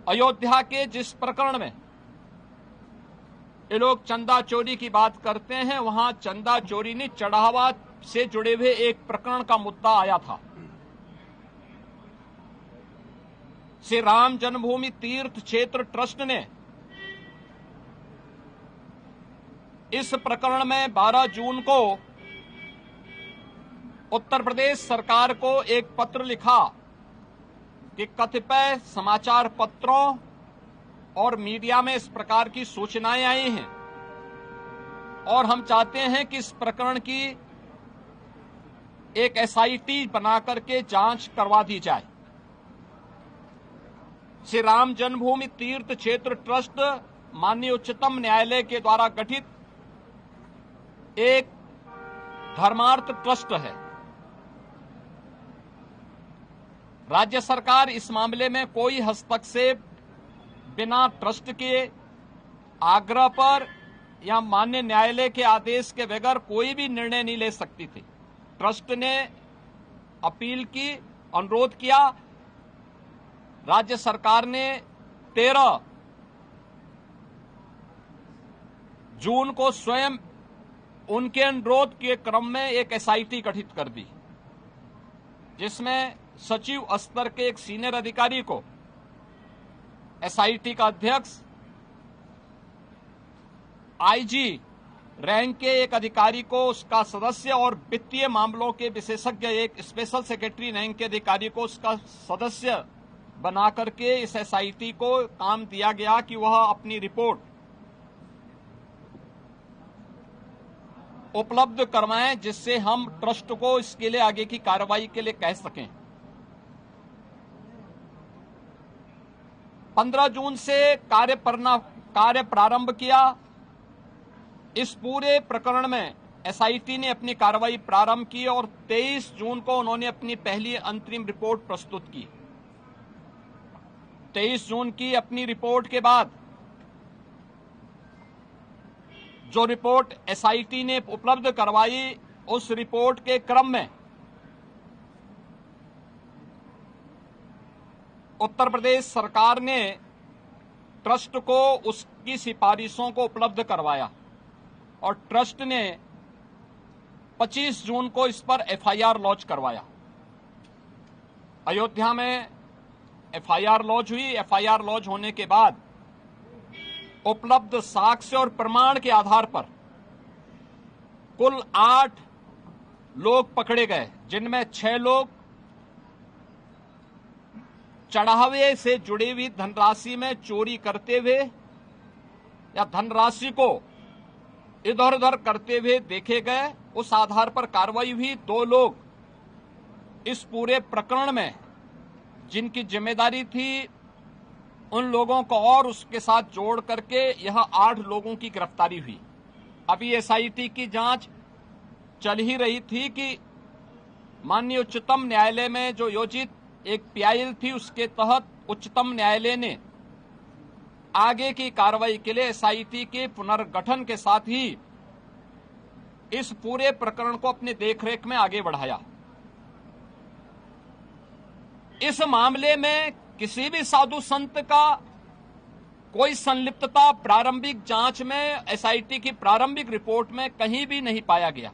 अयोध्या के जिस प्रकरण में ये लोग चंदा चोरी की बात करते हैं, वहां चंदा चोरी नहीं, चढ़ावा से जुड़े हुए एक प्रकरण का मुद्दा आया था। श्री राम जन्मभूमि तीर्थ क्षेत्र ट्रस्ट ने इस प्रकरण में 12 जून को उत्तर प्रदेश सरकार को एक पत्र लिखा कि कतिपय समाचार पत्रों और मीडिया में इस प्रकार की सूचनाएं आई हैं और हम चाहते हैं कि इस प्रकरण की एक एसआईटी बनाकर के जांच करवा दी जाए। श्री राम जन्मभूमि तीर्थ क्षेत्र ट्रस्ट माननीय उच्चतम न्यायालय के द्वारा गठित एक धर्मार्थ ट्रस्ट है। राज्य सरकार इस मामले में कोई हस्तक्षेप बिना ट्रस्ट के आग्रह पर या माननीय न्यायालय के आदेश के बगैर कोई भी निर्णय नहीं ले सकती थी। ट्रस्ट ने अपील की, अनुरोध किया। राज्य सरकार ने 13 जून को स्वयं उनके अनुरोध के क्रम में एक एसआईटी गठित कर दी, जिसमें सचिव स्तर के एक सीनियर अधिकारी को एसआईटी का अध्यक्ष, आईजी रैंक के एक अधिकारी को उसका सदस्य और वित्तीय मामलों के विशेषज्ञ एक स्पेशल सेक्रेटरी रैंक के अधिकारी को उसका सदस्य बना करके इस एसआईटी को काम दिया गया कि वह अपनी रिपोर्ट उपलब्ध करवाएं, जिससे हम ट्रस्ट को इसके लिए आगे की कार्रवाई के लिए कह सकें। 15 जून से कार्य प्रारंभ किया। इस पूरे प्रकरण में एसआईटी ने अपनी कार्रवाई प्रारंभ की और 23 जून को उन्होंने अपनी पहली अंतरिम रिपोर्ट प्रस्तुत की। 23 जून की अपनी रिपोर्ट के बाद जो रिपोर्ट एसआईटी ने उपलब्ध करवाई, उस रिपोर्ट के क्रम में उत्तर प्रदेश सरकार ने ट्रस्ट को उसकी सिफारिशों को उपलब्ध करवाया और ट्रस्ट ने 25 जून को इस पर एफआईआर लॉन्च करवाया। अयोध्या में एफआईआर लॉन्च हुई। एफआईआर लॉन्च होने के बाद उपलब्ध साक्ष्य और प्रमाण के आधार पर कुल 8 लोग पकड़े गए, जिनमें 6 लोग चढ़ावे से जुड़ी हुई धनराशि में चोरी करते हुए या धनराशि को इधर उधर करते हुए देखे गए। उस आधार पर कार्रवाई हुई। 2 लोग इस पूरे प्रकरण में जिनकी जिम्मेदारी थी, उन लोगों को और उसके साथ जोड़ करके यह 8 लोगों की गिरफ्तारी हुई। अभी एसआईटी की जांच चल ही रही थी कि माननीय उच्चतम न्यायालय में जो योजित एक पीआईएल थी, उसके तहत उच्चतम न्यायालय ने आगे की कार्रवाई के लिए एसआईटी के पुनर्गठन के साथ ही इस पूरे प्रकरण को अपनी देखरेख में आगे बढ़ाया। इस मामले में किसी भी साधु संत का कोई संलिप्तता प्रारंभिक जांच में एसआईटी की प्रारंभिक रिपोर्ट में कहीं भी नहीं पाया गया।